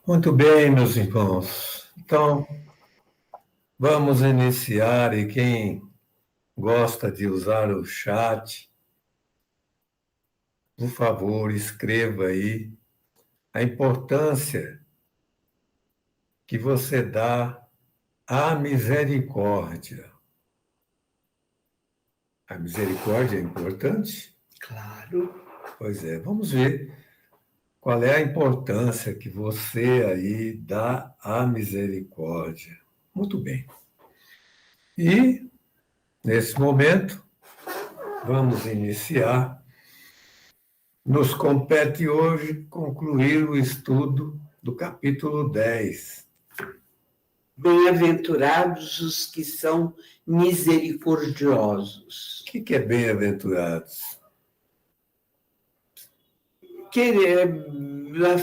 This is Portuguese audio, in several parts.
Muito bem, meus irmãos. Então, vamos iniciar e quem gosta de usar o chat, por favor, escreva aí a importância que você dá à misericórdia. A misericórdia é importante? Claro. Pois é, vamos ver qual é a importância que você aí dá à misericórdia. Muito bem. E, nesse momento, vamos iniciar. Nos compete hoje concluir o estudo do capítulo 10. Bem-aventurados os que são misericordiosos. O que é bem-aventurados?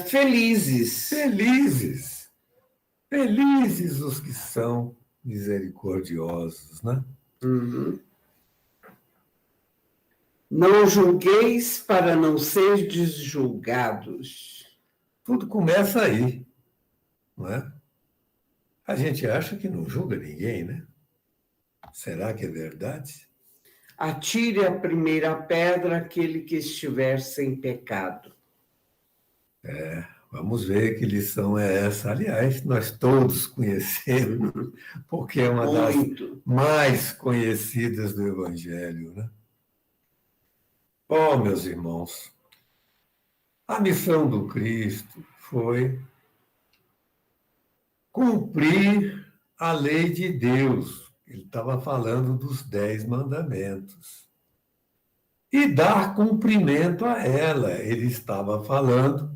Felizes. Felizes. Felizes os que são misericordiosos, né? Uhum. Não julgueis para não serdes julgados. Tudo começa aí, não é? A gente acha que não julga ninguém, né? Será que é verdade? Atire a primeira pedra aquele que estiver sem pecado. Vamos ver que lição é essa. Aliás, nós todos conhecemos, porque é uma das mais conhecidas do Evangelho, né? Bom, meus irmãos, a missão do Cristo foi cumprir a lei de Deus. Ele estava falando dos 10 mandamentos. E dar cumprimento a ela. Ele estava falando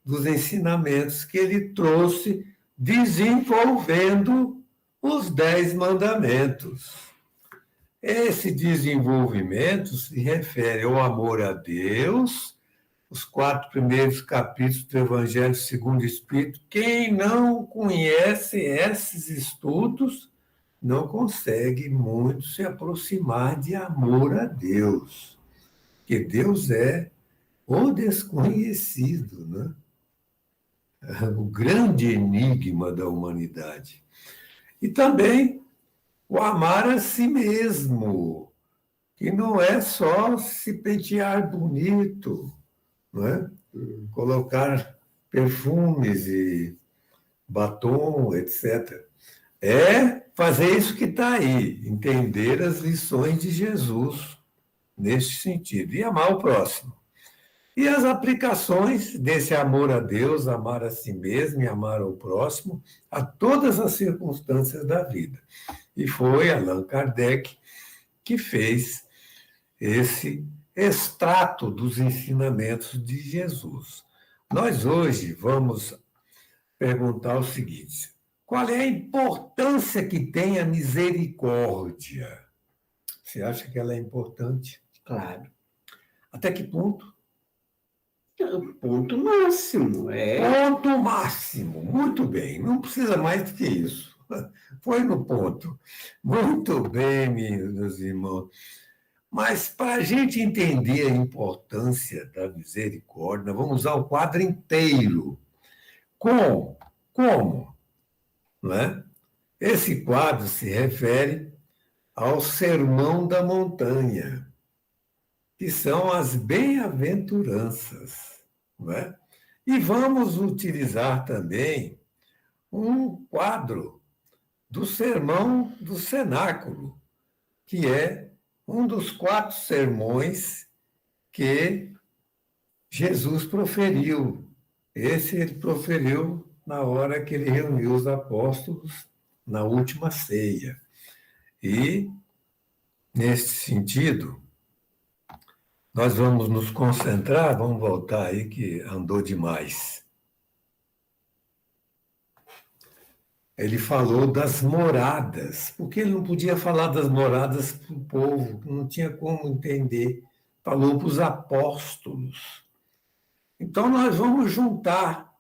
dos ensinamentos que ele trouxe desenvolvendo os 10 mandamentos. Esse desenvolvimento se refere ao amor a Deus, os 4 primeiros capítulos do Evangelho segundo o Espírito. Quem não conhece esses estudos não consegue muito se aproximar de amor a Deus, porque Deus é o desconhecido, né? O grande enigma da humanidade. E também o amar a si mesmo, que não é só se pentear bonito, não é? Colocar perfumes e batom, etc. É fazer isso que está aí, entender as lições de Jesus nesse sentido, e amar o próximo. E as aplicações desse amor a Deus, amar a si mesmo e amar ao próximo, a todas as circunstâncias da vida. E foi Allan Kardec que fez esse extrato dos ensinamentos de Jesus. Nós hoje vamos perguntar o seguinte: qual é a importância que tem a misericórdia? Você acha que ela é importante? Claro. Até que ponto? O ponto máximo. Ponto máximo. Muito bem. Não precisa mais do que isso. Foi no ponto. Muito bem, meus irmãos. Mas para a gente entender a importância da misericórdia, vamos usar o quadro inteiro. Como? Como? Não é? Esse quadro se refere ao Sermão da Montanha, que são as bem-aventuranças, não é? E vamos utilizar também um quadro do Sermão do Cenáculo, que é um dos 4 sermões que Jesus proferiu. Esse ele proferiu na hora que ele reuniu os apóstolos na última ceia. E, nesse sentido, nós vamos nos concentrar, vamos voltar aí que andou demais. Ele falou das moradas, porque ele não podia falar das moradas para o povo, não tinha como entender. Falou para os apóstolos. Então, nós vamos juntar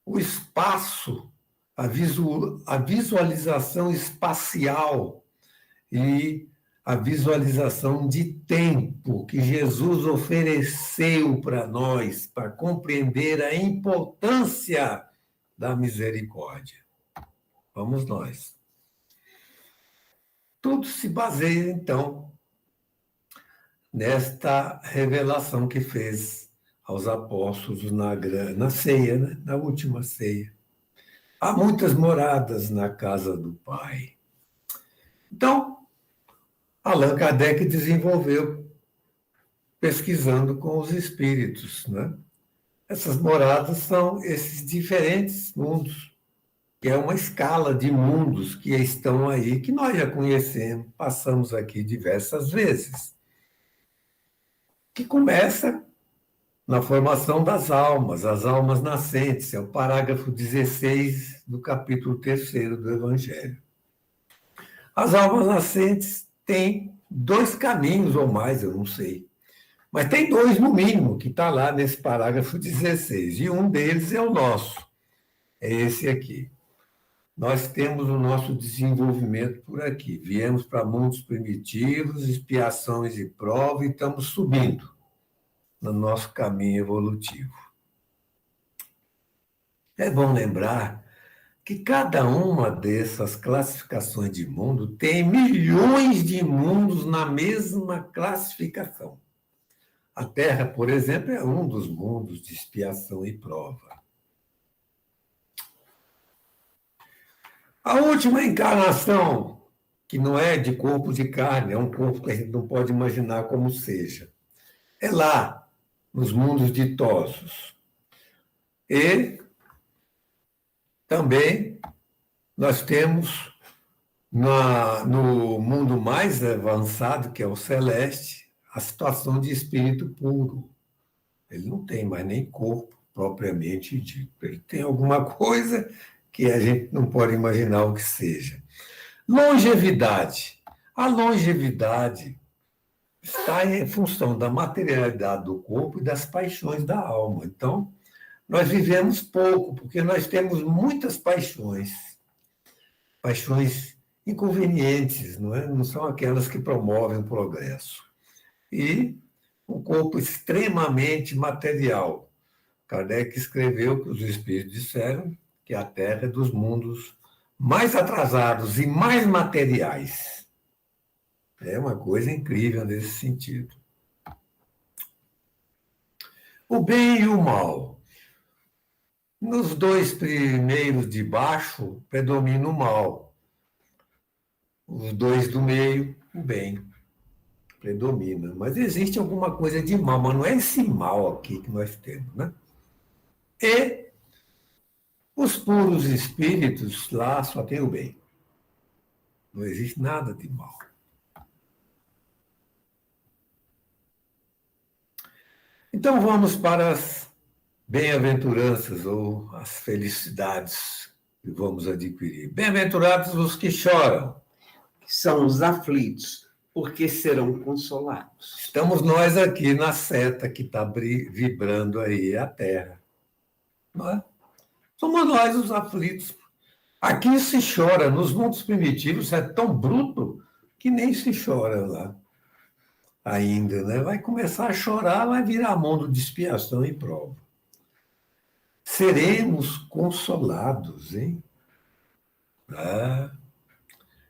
o espaço, a visualização espacial e a visualização de tempo que Jesus ofereceu para nós, para compreender a importância da misericórdia. Vamos nós. Tudo se baseia, então, nesta revelação que fez aos apóstolos na ceia, né? Na última ceia. Há muitas moradas na casa do Pai. Então, Allan Kardec desenvolveu, pesquisando com os espíritos, né? Essas moradas são esses diferentes mundos, que é uma escala de mundos que estão aí, que nós já conhecemos, passamos aqui diversas vezes, que começa na formação das almas, as almas nascentes, é o parágrafo 16 do capítulo 3º do Evangelho. As almas nascentes têm 2 caminhos ou mais, eu não sei, mas tem 2 no mínimo, que está lá nesse parágrafo 16, e um deles é o nosso, é esse aqui. Nós temos o nosso desenvolvimento por aqui. Viemos para mundos primitivos, expiações e provas, e estamos subindo no nosso caminho evolutivo. É bom lembrar que cada uma dessas classificações de mundo tem milhões de mundos na mesma classificação. A Terra, por exemplo, é um dos mundos de expiação e prova. A última encarnação, que não é de corpo de carne, é um corpo que a gente não pode imaginar como seja, é lá, nos mundos ditosos. E também nós temos no mundo mais avançado, que é o celeste, a situação de espírito puro. Ele não tem mais nem corpo propriamente dito. Ele tem alguma coisa que a gente não pode imaginar o que seja. Longevidade. A longevidade está em função da materialidade do corpo e das paixões da alma. Então, nós vivemos pouco, porque nós temos muitas paixões. Paixões inconvenientes, não é? Não são aquelas que promovem o progresso. E um corpo extremamente material. Kardec escreveu que os espíritos disseram que a Terra é dos mundos mais atrasados e mais materiais. É uma coisa incrível nesse sentido. O bem e o mal. Nos 2 primeiros de baixo, predomina o mal. Os 2 do meio, o bem predomina. Mas existe alguma coisa de mal, mas não é esse mal aqui que nós temos, né? E os puros espíritos, lá só tem o bem. Não existe nada de mal. Então vamos para as bem-aventuranças ou as felicidades que vamos adquirir. Bem-aventurados os que choram. São os aflitos, porque serão consolados. Estamos nós aqui na seta que está vibrando aí a Terra. Não é? Somos nós os aflitos. Aqui se chora, nos mundos primitivos é tão bruto que nem se chora lá ainda, né? Vai começar a chorar, vai virar mundo de expiação e prova. Seremos consolados, hein?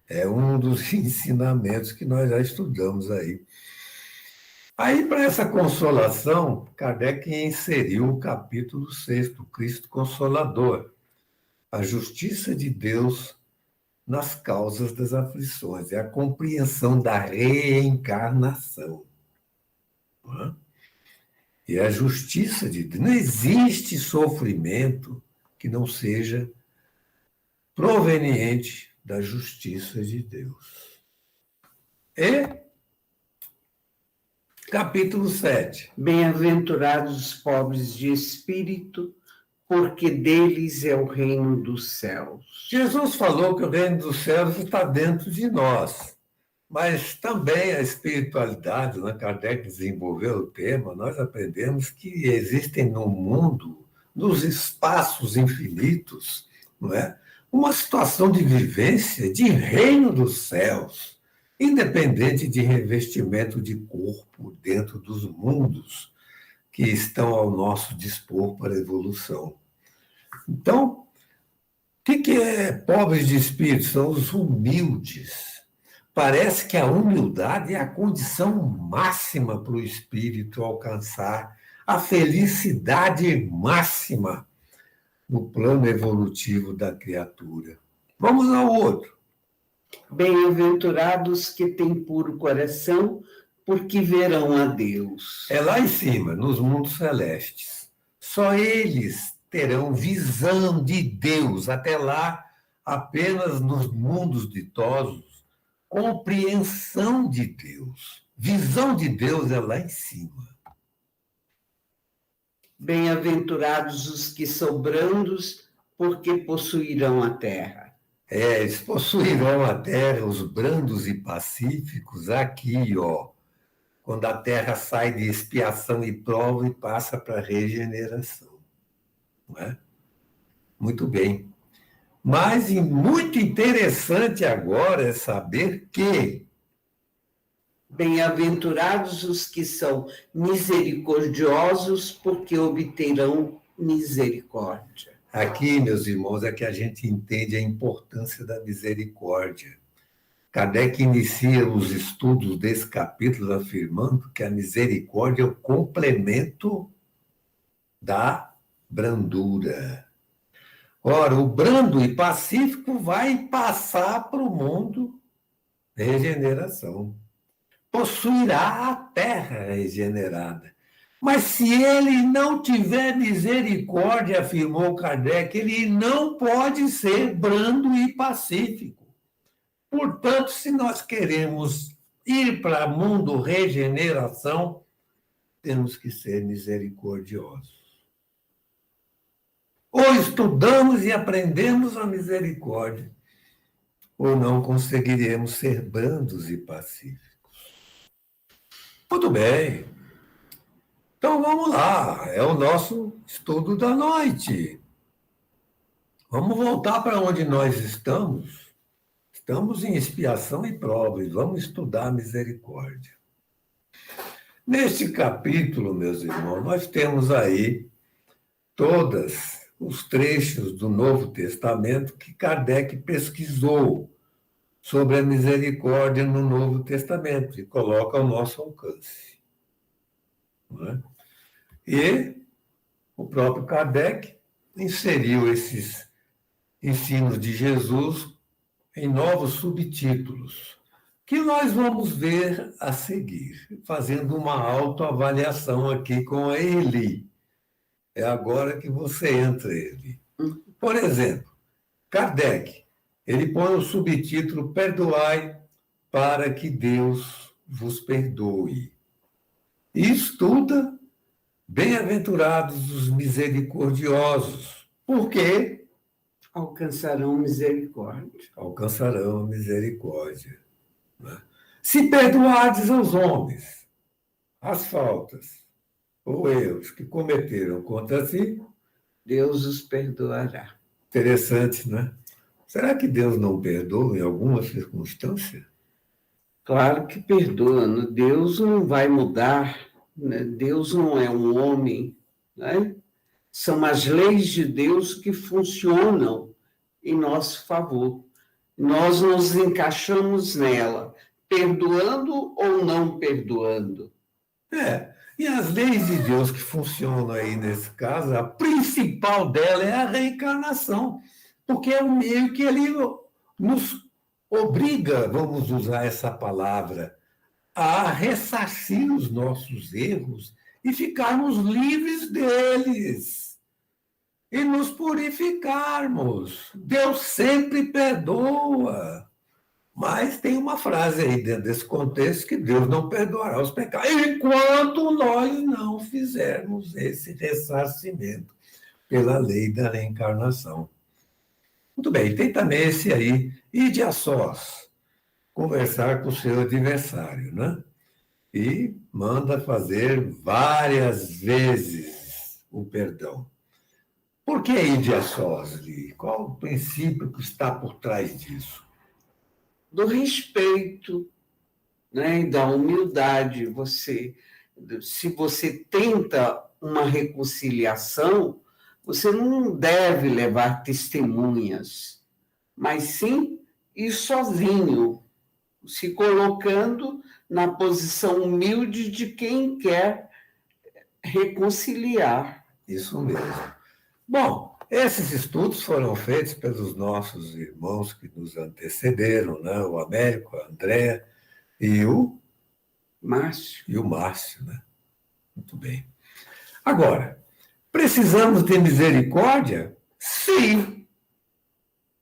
É um dos ensinamentos que nós já estudamos aí. Aí, para essa consolação, Kardec inseriu o capítulo 6º, Cristo Consolador, a justiça de Deus nas causas das aflições, é a compreensão da reencarnação. Não é? E a justiça de Deus. Não existe sofrimento que não seja proveniente da justiça de Deus. E capítulo 7. Bem-aventurados os pobres de espírito, porque deles é o reino dos céus. Jesus falou que o reino dos céus está dentro de nós, mas também a espiritualidade, né? Kardec desenvolveu o tema, nós aprendemos que existem no mundo, nos espaços infinitos, não é? Uma situação de vivência de reino dos céus, independente de revestimento de corpo dentro dos mundos que estão ao nosso dispor para a evolução. Então, que é pobres de espírito? São os humildes. Parece que a humildade é a condição máxima para o espírito alcançar a felicidade máxima no plano evolutivo da criatura. Vamos ao outro. Bem-aventurados que têm puro coração, porque verão a Deus. É lá em cima, nos mundos celestes. Só eles terão visão de Deus. Até lá, apenas nos mundos ditosos, compreensão de Deus. Visão de Deus é lá em cima. Bem-aventurados os que são brandos, porque possuirão a terra. Eles possuirão a terra, os brandos e pacíficos, aqui, ó, quando a terra sai de expiação e prova e passa para regeneração. Não é? Muito bem. Mas muito interessante agora é saber que Bem-aventurados os que são misericordiosos, porque obterão misericórdia. aqui, meus irmãos, é que a gente entende a importância da misericórdia. Kardec inicia os estudos desse capítulo afirmando que a misericórdia é o complemento da brandura. Ora, o brando e pacífico vai passar para o mundo de regeneração. Possuirá a terra regenerada. Mas se ele não tiver misericórdia, afirmou Kardec, ele não pode ser brando e pacífico. Portanto, se nós queremos ir para o mundo regeneração, temos que ser misericordiosos. Ou estudamos e aprendemos a misericórdia, ou não conseguiremos ser brandos e pacíficos. Muito bem. Então vamos lá, é o nosso estudo da noite. Vamos voltar para onde nós estamos. Estamos em expiação e prova e vamos estudar a misericórdia. Neste capítulo, meus irmãos, nós temos aí todos os trechos do Novo Testamento que Kardec pesquisou sobre a misericórdia no Novo Testamento e coloca ao nosso alcance. Não é? E o próprio Kardec inseriu esses ensinos de Jesus em novos subtítulos, que nós vamos ver a seguir, fazendo uma autoavaliação aqui com a Eli. É agora que você entra, Eli. Por exemplo, Kardec, ele põe o subtítulo Perdoai para que Deus vos perdoe. E estuda Bem-aventurados os misericordiosos. Por quê? Alcançarão misericórdia. Alcançarão a misericórdia. Né? Se perdoardes aos homens as faltas ou erros que cometeram contra si, Deus os perdoará. interessante, né? Será que Deus não perdoa em alguma circunstância? Claro que perdoa. Deus não vai mudar. Né? Deus não é um homem. Né? São as leis de Deus que funcionam em nosso favor. Nós nos encaixamos nela, perdoando ou não perdoando. E as leis de Deus que funcionam aí nesse caso, a principal dela é a reencarnação, porque é o meio que ele nos obriga, vamos usar essa palavra, a ressarcir os nossos erros e ficarmos livres deles e nos purificarmos. Deus sempre perdoa. Mas tem uma frase aí dentro desse contexto que Deus não perdoará os pecados enquanto nós não fizermos esse ressarcimento pela lei da reencarnação. Muito bem, tem também esse aí, ide a sós, conversar com o seu adversário, né? E manda fazer várias vezes o perdão. Por que ide a sós, Li? Qual o princípio que está por trás disso? Do respeito, né, e da humildade. Se você tenta uma reconciliação, Você não deve levar testemunhas, mas sim ir sozinho, se colocando na posição humilde de quem quer reconciliar. Isso mesmo. Bom, esses estudos foram feitos pelos nossos irmãos que nos antecederam, né? O Américo, a Andréa Márcio, e o Márcio, né? Muito bem. Agora, precisamos de misericórdia? Sim,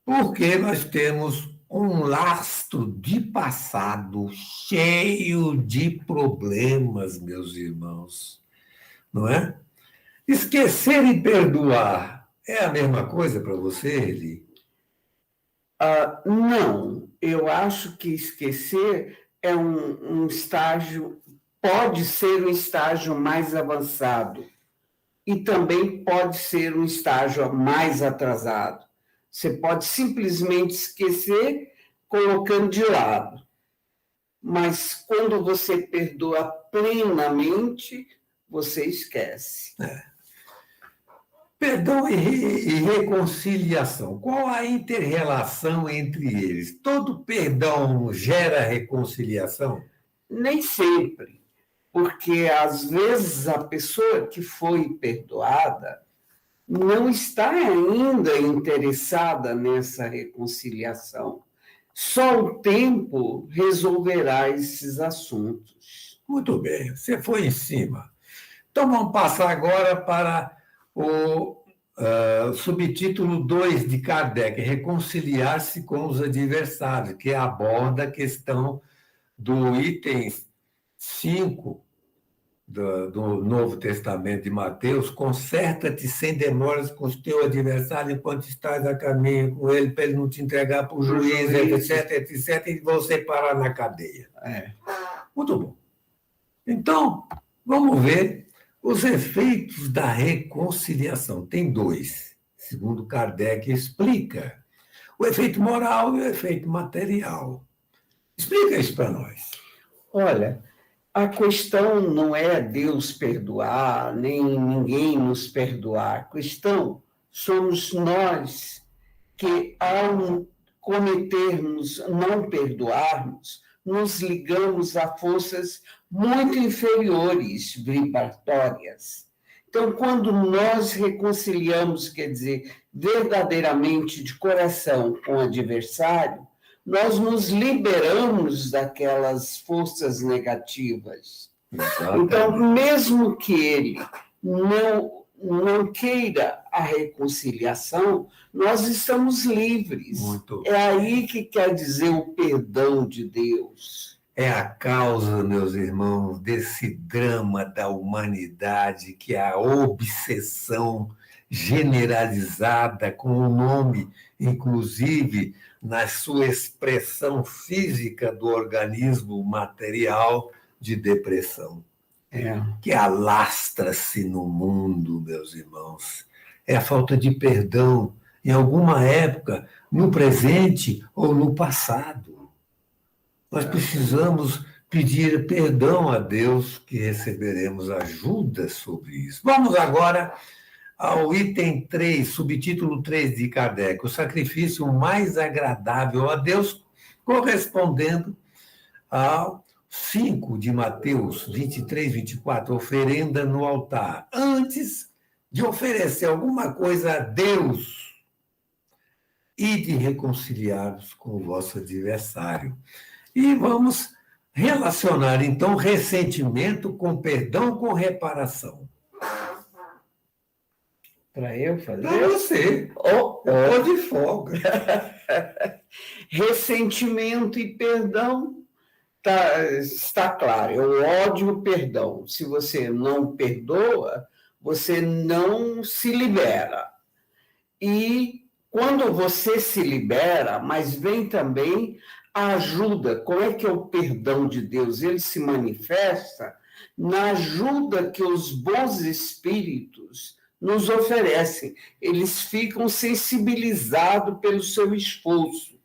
porque nós temos um lastro de passado cheio de problemas, meus irmãos, não é? Esquecer e perdoar é a mesma coisa para você, Eli? não, eu acho que esquecer é um estágio, pode ser um estágio mais avançado e também pode ser um estágio mais atrasado. Você pode simplesmente esquecer colocando de lado, mas quando você perdoa plenamente, você esquece. Perdão e reconciliação. Qual a inter-relação entre eles? Todo perdão gera reconciliação? Nem sempre, porque às vezes a pessoa que foi perdoada não está ainda interessada nessa reconciliação. Só o tempo resolverá esses assuntos. Muito bem, você foi em cima. Então vamos passar agora para o subtítulo 2 de Kardec, reconciliar-se com os adversários, que aborda a questão do item 5 do Novo Testamento de Mateus: conserta-te sem demoras com o teu adversário enquanto estás a caminho com ele, para ele não te entregar para o juiz, etc, e você parar na cadeia. Muito bom. Então, vamos ver os efeitos da reconciliação. Tem dois, segundo Kardec explica: o efeito moral e o efeito material. Explica isso para nós. Olha, a questão não é Deus perdoar, nem ninguém nos perdoar. A questão somos nós que, ao cometermos, não perdoarmos, nos ligamos a forças muito inferiores, vibratórias. Então, quando nós reconciliamos, quer dizer, verdadeiramente de coração com o adversário, nós nos liberamos daquelas forças negativas. Exatamente. Então, mesmo que ele não queira a reconciliação, nós estamos livres. Muito. É aí que quer dizer o perdão de Deus. É a causa, meus irmãos, desse drama da humanidade, que é a obsessão generalizada, com o nome, inclusive, na sua expressão física do organismo material, de depressão. Que alastra-se no mundo, meus irmãos. É a falta de perdão, em alguma época, no presente ou no passado. Nós precisamos pedir perdão a Deus, que receberemos ajuda sobre isso. Vamos agora ao item 3, subtítulo 3 de Kardec: o sacrifício mais agradável a Deus, correspondendo ao 5 de Mateus 23, 24, oferenda no altar. Antes de oferecer alguma coisa a Deus e de reconciliar-vos com o vosso adversário. E vamos relacionar, então, ressentimento com perdão, com reparação. Para eu fazer? Para você. Eu estou de folga. Ressentimento e perdão está claro. Eu ódio o perdão. Se você não perdoa, você não se libera. E quando você se libera, mas vem também a ajuda. Como é que é o perdão de Deus? Ele se manifesta na ajuda que os bons espíritos nos oferecem. Eles ficam sensibilizados pelo seu esforço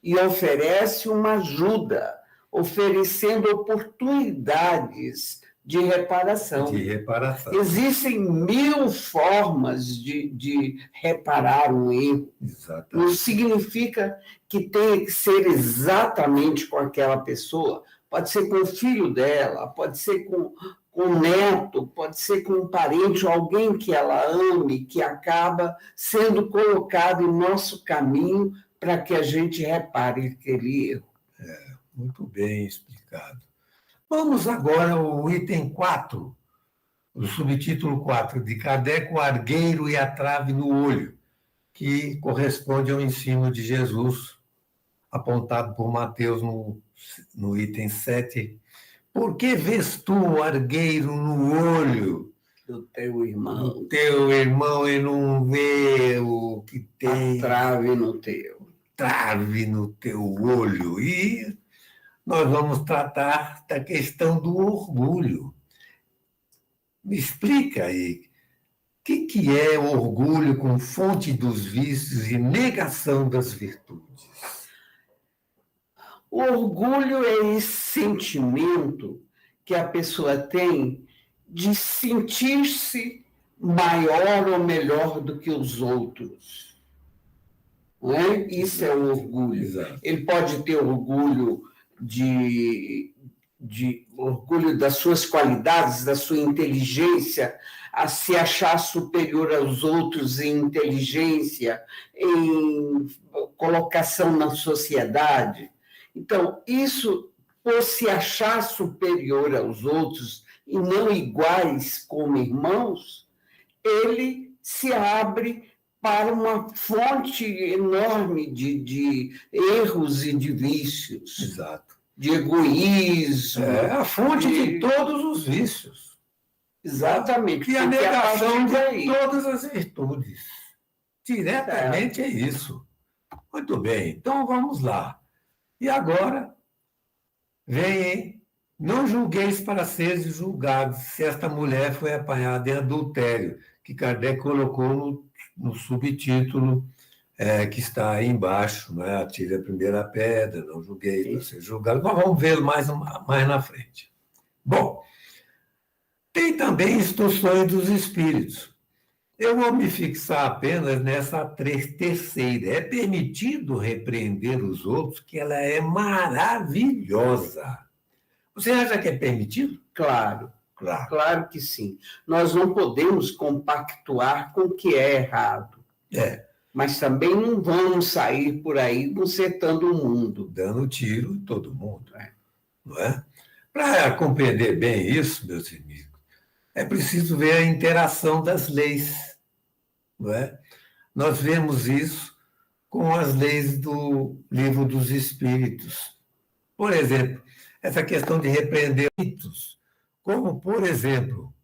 e oferecem uma ajuda, oferecendo oportunidades de reparação. De reparação. Existem 1000 formas de reparar um erro. Exatamente. Não significa que tenha que ser exatamente com aquela pessoa. Pode ser com o filho dela, pode ser com o neto, pode ser com um parente, ou alguém que ela ame, que acaba sendo colocado em nosso caminho para que a gente repare aquele erro. Muito bem explicado. Vamos agora ao item 4, o subtítulo 4, de Kardec, o argueiro e a trave no olho, que corresponde ao ensino de Jesus, apontado por Mateus no item 7. Por que vês tu o argueiro no olho Do teu irmão, do teu irmão e não vê o que tem a trave no teu. trave no teu olho? E nós vamos tratar da questão do orgulho. Me explica aí, o que é orgulho com fonte dos vícios e negação das virtudes? O orgulho é esse sentimento que a pessoa tem de sentir-se maior ou melhor do que os outros. Não é? Isso é o orgulho. Exato. Ele pode ter orgulho de orgulho das suas qualidades, da sua inteligência, a se achar superior aos outros em inteligência, em colocação na sociedade. Então, isso, por se achar superior aos outros e não iguais como irmãos, ele se abre para uma fonte enorme de erros e de vícios. Exato. De egoísmo. É a fonte de todos os vícios. Exatamente. E a porque negação partir de todas as virtudes. Diretamente é isso. Muito bem, então vamos lá. E agora, vem, não julgueis para seres julgados se esta mulher foi apanhada em adultério, que Kardec colocou no subtítulo que está aí embaixo, né? Atire a primeira pedra, não julgueis para ser julgado. Nós vamos ver mais na frente. Bom, tem também instruções dos espíritos. Eu vou me fixar apenas nessa terceira. É permitido repreender os outros, que ela é maravilhosa. Você acha que é permitido? Claro, Claro. claro que sim. Nós não podemos compactuar com o que é errado. Mas também não vamos sair por aí consertando o mundo. Dando tiro em todo mundo. Não é? Para compreender bem isso, meus amigos, é preciso ver a interação das leis. Não é? Nós vemos isso com as leis do Livro dos Espíritos. Por exemplo, essa questão de repreender mitos, como, por exemplo,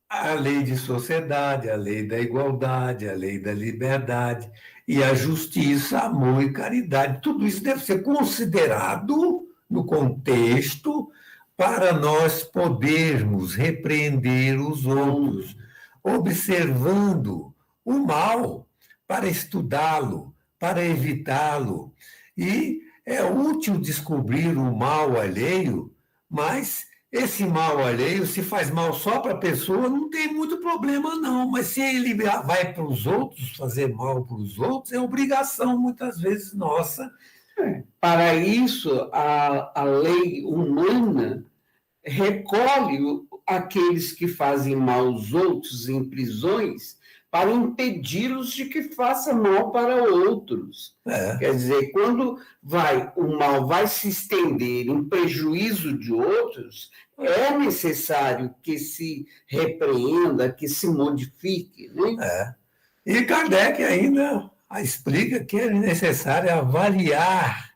a lei de sociedade, a lei da igualdade, a lei da liberdade e a justiça, amor e caridade. Tudo isso deve ser considerado no contexto para nós podermos repreender os outros, observando o mal para estudá-lo, para evitá-lo. E é útil descobrir o mal alheio, mas esse mal alheio, se faz mal só para a pessoa, não tem muito problema, não. Mas se ele vai para os outros, fazer mal para os outros, é obrigação, muitas vezes, nossa. Para isso, a lei humana recolhe aqueles que fazem mal aos outros em prisões para impedi-los de que façam mal para outros. Quer dizer, quando o mal vai se estender em prejuízo de outros, é necessário que se repreenda, que se modifique. Né? E Kardec ainda explica que é necessário avaliar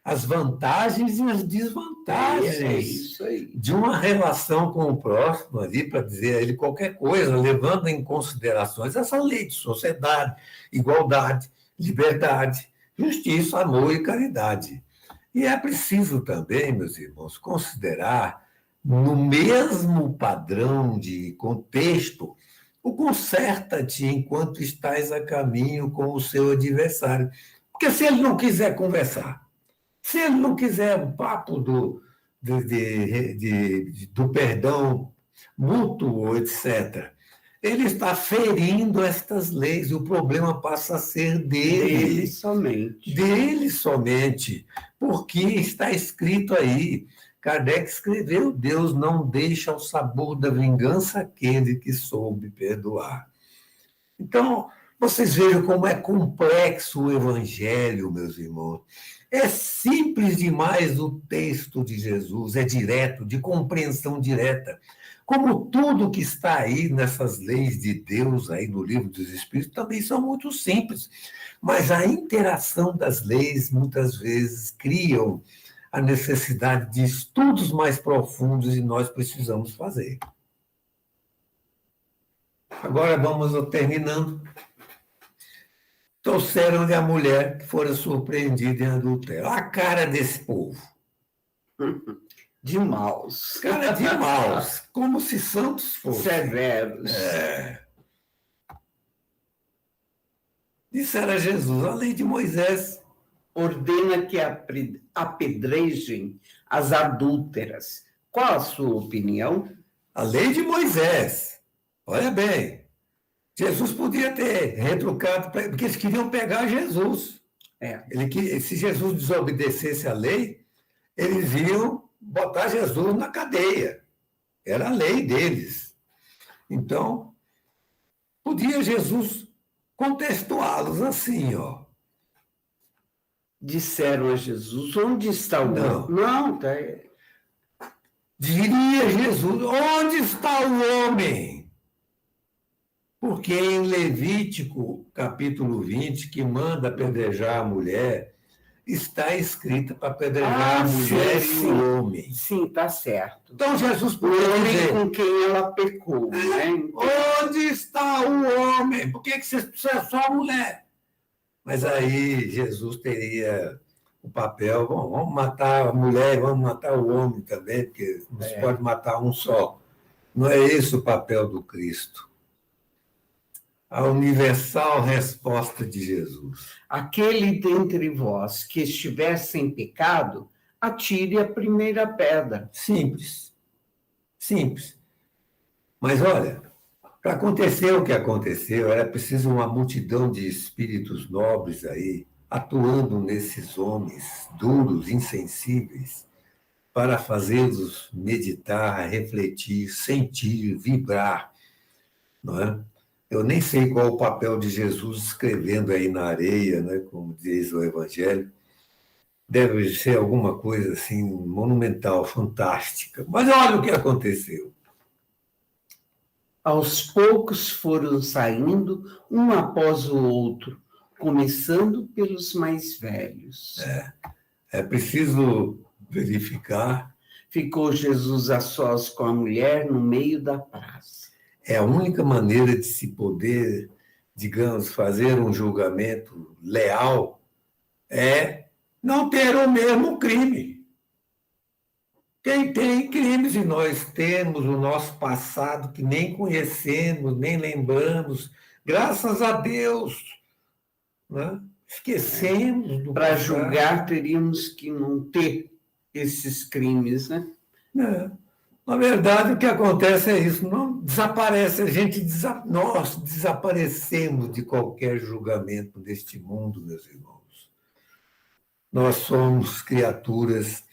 as vantagens e as desvantagens de uma relação com o próximo ali, para dizer a ele qualquer coisa, levando em considerações essa lei de sociedade, igualdade, liberdade, justiça, amor e caridade. E é preciso também, meus irmãos, considerar no mesmo padrão de contexto o conserta-te enquanto estás a caminho com o seu adversário. Porque se ele não quiser conversar, se ele não quiser o papo do perdão mútuo, etc. Ele está ferindo estas leis, e o problema passa a ser Dele somente. dele somente, porque está escrito aí. Kardec escreveu: Deus não deixa ao sabor da vingança aquele que soube perdoar. Então, vocês vejam como é complexo o Evangelho, meus irmãos. É simples demais o texto de Jesus, é direto, de compreensão direta. Como tudo que está aí nessas leis de Deus, aí no livro dos Espíritos, também são muito simples. Mas a interação das leis, muitas vezes, criam a necessidade de estudos mais profundos e nós precisamos fazer. Agora vamos terminando. Trouxeram-lhe a mulher que fora surpreendida em adultério. A cara desse povo. De maus. Cara de maus, como se santos fossem. Severos. Disseram a Jesus: a lei de Moisés ordena que apedrejem as adúlteras. Qual a sua opinião? A lei de Moisés. Olha bem, Jesus podia ter retrucado, porque eles queriam pegar Jesus. Se Jesus desobedecesse a lei, eles iam botar Jesus na cadeia. Era a lei deles. Então, podia Jesus contextuá-los assim, ó. Disseram a Jesus: onde está o Não. homem? Não, tá. Diria Jesus: onde está o homem? Porque em Levítico, capítulo 20, que manda apedrejar a mulher, está escrito para apedrejar a mulher e o homem. Sim, está certo. Então Jesus O podia homem dizer: com quem ela pecou, né? onde está o homem? Por que você precisa só a mulher? Mas aí Jesus teria o papel: bom, vamos matar a mulher, vamos matar o homem também, porque não se pode matar um só. Não é esse o papel do Cristo. A universal resposta de Jesus. Aquele dentre vós que estiver sem pecado, atire a primeira pedra. Simples. Simples. Mas olha, para acontecer o que aconteceu, era preciso uma multidão de espíritos nobres aí, atuando nesses homens duros, insensíveis, para fazê-los meditar, refletir, sentir, vibrar, não é? Eu nem sei qual o papel de Jesus escrevendo aí na areia, né, como diz o Evangelho. Deve ser alguma coisa assim monumental, fantástica. Mas olha o que aconteceu. Aos poucos foram saindo, um após o outro, começando pelos mais velhos. É preciso verificar. Ficou Jesus a sós com a mulher no meio da praça. É a única maneira de se poder, digamos, fazer um julgamento leal é não ter o mesmo crime. Quem tem crimes, e nós temos o nosso passado que nem conhecemos, nem lembramos, graças a Deus, né? Esquecemos do Para passado. julgar, teríamos que não ter esses crimes, né? Na verdade, o que acontece é isso: não desaparece, nós desaparecemos de qualquer julgamento deste mundo, meus irmãos. Nós somos criaturas.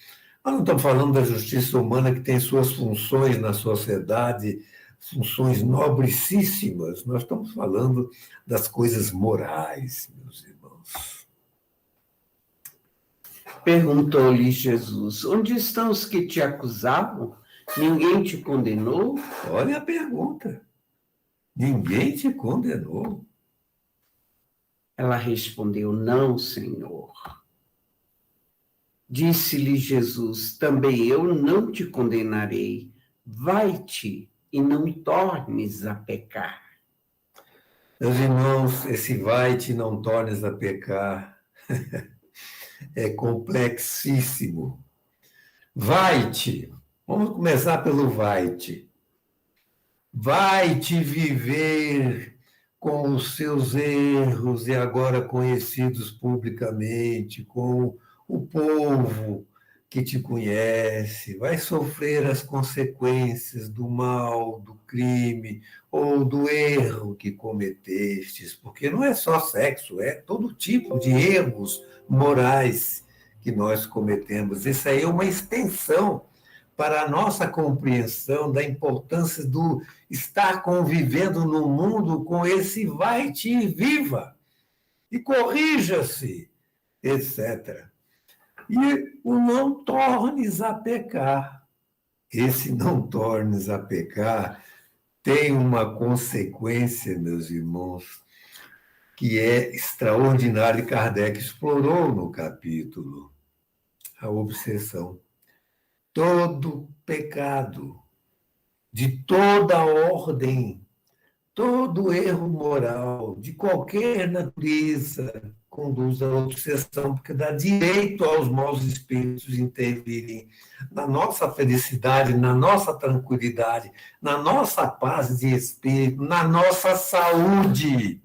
Nós não estamos falando da justiça humana, que tem suas funções na sociedade, funções nobricíssimas. Nós estamos falando das coisas morais, meus irmãos. Perguntou-lhe Jesus: onde estão os que te acusavam? Ninguém te condenou? Olha a pergunta. Ninguém te condenou? Ela respondeu: não, Senhor. Disse-lhe Jesus: também eu não te condenarei. Vai-te e não tornes a pecar. Meus irmãos, esse vai-te, não tornes a pecar é complexíssimo. Vai-te. Vamos começar pelo vai-te. Vai-te viver com os seus erros e agora conhecidos publicamente, com o povo que te conhece, vai sofrer as consequências do mal, do crime ou do erro que cometestes, porque não é só sexo, é todo tipo de erros morais que nós cometemos. Isso aí é uma extensão para a nossa compreensão da importância do estar convivendo no mundo com esse vai-te e viva, e corrija-se, etc. E o não tornes a pecar. Esse não tornes a pecar tem uma consequência, meus irmãos, que é extraordinária e Kardec explorou no capítulo, a obsessão. Todo pecado, de toda ordem, todo erro moral, de qualquer natureza, conduz à obsessão, porque dá direito aos maus espíritos intervirem na nossa felicidade, na nossa tranquilidade, na nossa paz de espírito, na nossa saúde,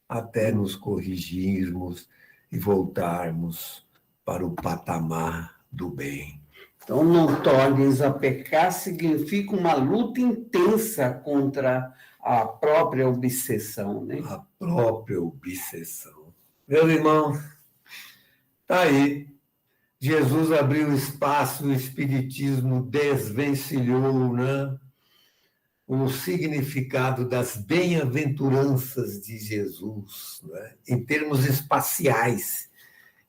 até nos corrigirmos e voltarmos para o patamar do bem. Então, não tornes a pecar significa uma luta intensa contra a própria obsessão, né? A própria obsessão. Meus irmãos, está aí. Jesus abriu espaço, o Espiritismo desvencilhou, né? O significado das bem-aventuranças de Jesus, né? Em termos espaciais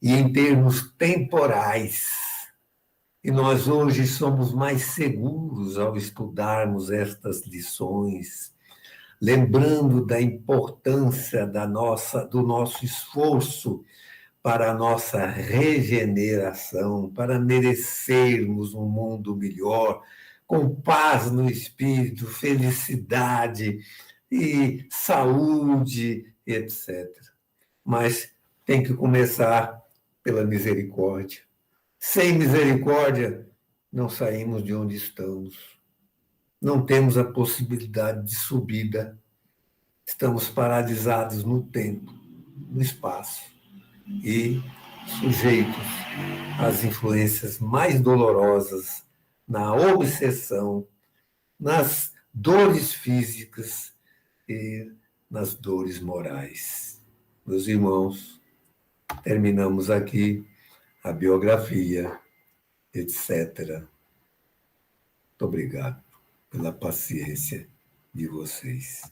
e em termos temporais. E nós hoje somos mais seguros ao estudarmos estas lições, lembrando da importância do nosso esforço para a nossa regeneração, para merecermos um mundo melhor, com paz no espírito, felicidade e saúde, etc. Mas tem que começar pela misericórdia. Sem misericórdia, não saímos de onde estamos. Não temos a possibilidade de subida. Estamos paralisados no tempo, no espaço e sujeitos às influências mais dolorosas, na obsessão, nas dores físicas e nas dores morais. Meus irmãos, terminamos aqui a biografia, etc. Muito obrigado pela paciência de vocês.